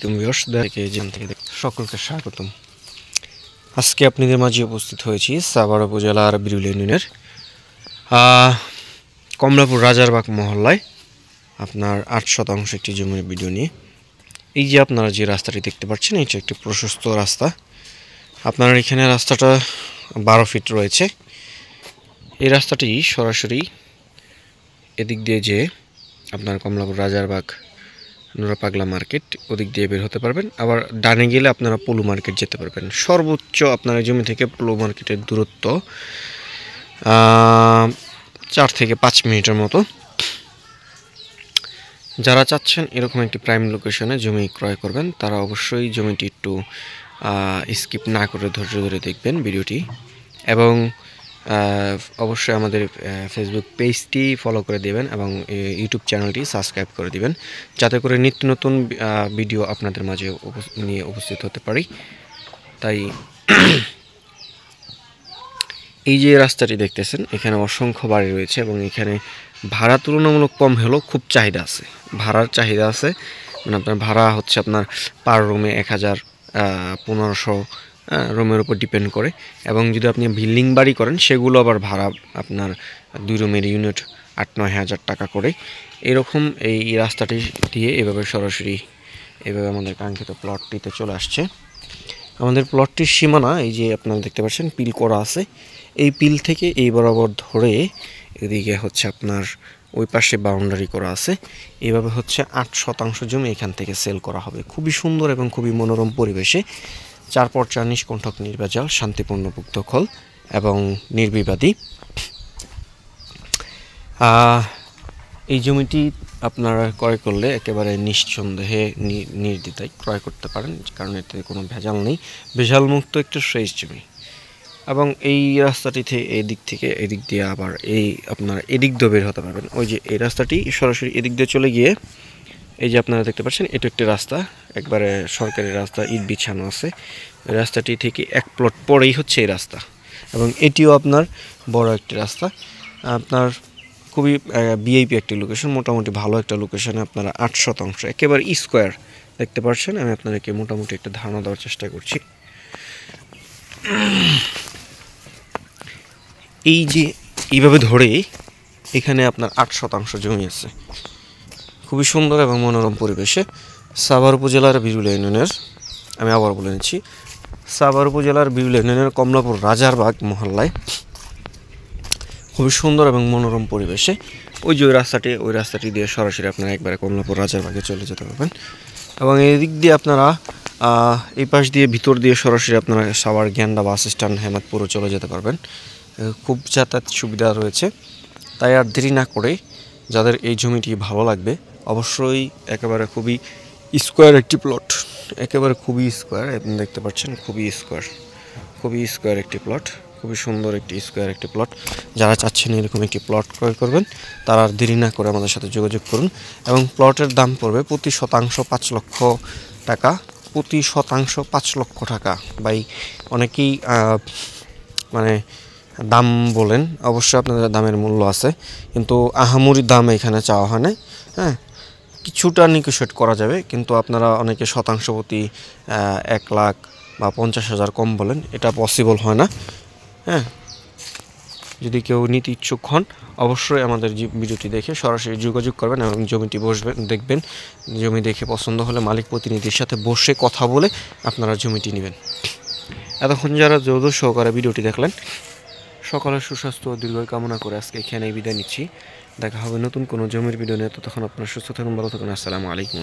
তুমি সকলকে স্বাগতম। আজকে আপনাদের মাঝে উপস্থিত হয়েছি সাভার উপজেলার বিরুল ইউনিয়নের কমলাপুর রাজারবাগ মহল্লায় আপনার 8% একটি জমির ভিডিও নিয়ে। এই যে আপনারা যে রাস্তাটি দেখতে পাচ্ছেন, এটা একটি প্রশস্ত রাস্তা। আপনার এখানে রাস্তাটা 12 ফিট রয়েছে। এই রাস্তাটি সরাসরি এদিক দিয়ে যে আপনার কমলাপুর রাজারবাগ নুরাপাগলা মার্কেট ওদিক দিয়ে বের হতে পারবেন। আবার ডানে গেলে আপনারা পলু মার্কেট যেতে পারবেন। সর্বোচ্চ আপনার জমি থেকে পলু মার্কেটের দূরত্ব 4 থেকে 5 মিনিটের মতো। যারা চাচ্ছেন এরকম একটি প্রাইম লোকেশনে জমি ক্রয় করবেন, তারা অবশ্যই জমিটি একটু স্কিপ না করে ধৈর্য ধরে দেখবেন ভিডিওটি, এবং অবশ্যই আমাদের ফেসবুক পেজটি ফলো করে দেবেন এবং ইউটিউব চ্যানেলটি সাবস্ক্রাইব করে দিবেন, যাতে করে নিত্য নতুন ভিডিও আপনাদের মাঝে নিয়ে উপস্থিত হতে পারি। তাই এই যে রাস্তাটি দেখতেছেন, এখানে অসংখ্য বাড়ি রয়েছে এবং এখানে ভাড়া তুলনামূলক কম হলেও খুব চাহিদা আছে। ভাড়ার চাহিদা আছে, মানে আপনার ভাড়া হচ্ছে আপনার পার রুমে 1000, 1500 রুমের উপর ডিপেন্ড করে। এবং যদি আপনি বিল্ডিং বাড়ি করেন, সেগুলো আবার ভাড়া আপনার 2 রুমের ইউনিট 8-9 হাজার টাকা করে। এরকম এই রাস্তাটি দিয়ে এভাবে সরাসরি এভাবে আমাদের কাঙ্ক্ষিত প্লটটিতে চলে আসছে। আমাদের প্লটটির সীমানা এই যে আপনারা দেখতে পাচ্ছেন, পিল করা আছে। এই পিল থেকে এই বরাবর ধরে এদিকে হচ্ছে আপনার ওই পাশে বাউন্ডারি করা আছে। এইভাবে হচ্ছে 8% জমি এখান থেকে সেল করা হবে। খুবই সুন্দর এবং খুবই মনোরম পরিবেশে, 4x4 নিষ্কণ্টক নির্ভেজাল, শান্তিপূর্ণ দখল এবং নির্বিবাদী। এই জমিটি আপনারা ক্রয় করলে একেবারে নিঃসন্দেহে নির্দ্বিধায় ক্রয় করতে পারেন, কারণ এতে কোনো ভেজাল নেই। ভেজাল মুক্ত একটা ফ্রেশ জমি। এবং এই রাস্তাটিতে এদিক থেকে এদিক দিয়ে আবার এই আপনারা এদিক দিয়ে বের হতে পারবেন। ওই যে এই রাস্তাটি সরাসরি এদিক দিয়ে চলে গিয়ে এই যে আপনারা দেখতে পাচ্ছেন, এটা একটি রাস্তা, একবারে সরকারি রাস্তা, ইট বিছানো আছে। এই রাস্তাটি থেকে 1 প্লট পরেই হচ্ছে এই রাস্তা, এবং এটিও আপনার বড় একটি রাস্তা। আপনার খুবই ভিআইপি একটি লোকেশন, মোটামুটি ভালো একটা লোকেশনে আপনারা 8% একেবারে স্কোয়ার দেখতে পাচ্ছেন। আমি আপনাদেরকে মোটামুটি একটা ধারণা দেওয়ার চেষ্টা করছি। এই যে এইভাবে ধরে এখানে আপনার 8% জমি আছে, খুবই সুন্দর এবং মনোরম পরিবেশে। সাভার উপজেলার বিরুল ইউনিয়নের, আমি আবার বলে নিচ্ছি, সাভার উপজেলার বিরুল ইউনিয়নের কমলাপুর রাজারবাগ মহল্লায় খুবই সুন্দর এবং মনোরম পরিবেশে। ওই যে ওই রাস্তাটি দিয়ে সরাসরি আপনারা একবারে কমলাপুর রাজারবাগে চলে যেতে পারবেন। এবং এই দিক দিয়ে আপনারা এই পাশ দিয়ে ভিতর দিয়ে সরাসরি আপনারা সাভার গ্যান্ডা বাস স্ট্যান্ড হেমাদপুরও চলে যেতে পারবেন। খুব যাতায়াত সুবিধা রয়েছে। তাই আর দেরি না করে যাদের এই জমিটি ভালো লাগবে, অবশ্যই একেবারে খুবই স্কোয়ার একটি প্লট, একেবারে খুবই স্কোয়ার, আপনি দেখতে পাচ্ছেন, খুবই স্কোয়ার একটি প্লট, খুবই সুন্দর একটি স্কোয়ার একটি প্লট। যারা চাচ্ছেন এরকম একটি প্লট ক্রয় করবেন, তারা আর দেরি না করে আমাদের সাথে যোগাযোগ করুন। এবং প্লটের দাম পড়বে প্রতি শতাংশ 5 লক্ষ টাকা, প্রতি শতাংশ 5 লক্ষ টাকা। ভাই অনেকেই মানে দাম বলেন, অবশ্যই আপনাদের দামের মূল্য আছে, কিন্তু আহামরি দাম এখানে চাওয়া হয় না। হ্যাঁ, কিছুটা নিগোশিয়েট করা যাবে, কিন্তু আপনারা অনেকে শতাংশ প্রতি 1 লাখ বা 50,000 কম বলেন, এটা পসিবল হয় না। হ্যাঁ, যদি কেউ নিতে ইচ্ছুক হন, অবশ্যই আমাদের ভিডিওটি দেখে সরাসরি যোগাযোগ করবেন এবং জমিটি দেখবেন। জমি দেখে পছন্দ হলে মালিক প্রতিনিধির সাথে বসে কথা বলে আপনারা জমিটি নেবেন। এতক্ষণ যারা যৌধ সহকারে ভিডিওটি দেখলেন, সকলের সুস্বাস্থ্য ও দীর্ঘায়ু কামনা করে আজকে এখানেই বিদায় নিচ্ছি। দেখা হবে নতুন কোনো জমির ভিডিও নিয়ে। ততক্ষণ আপনারা সুস্থ থাকুন, ভালো থাকুন। আসসালামু আলাইকুম।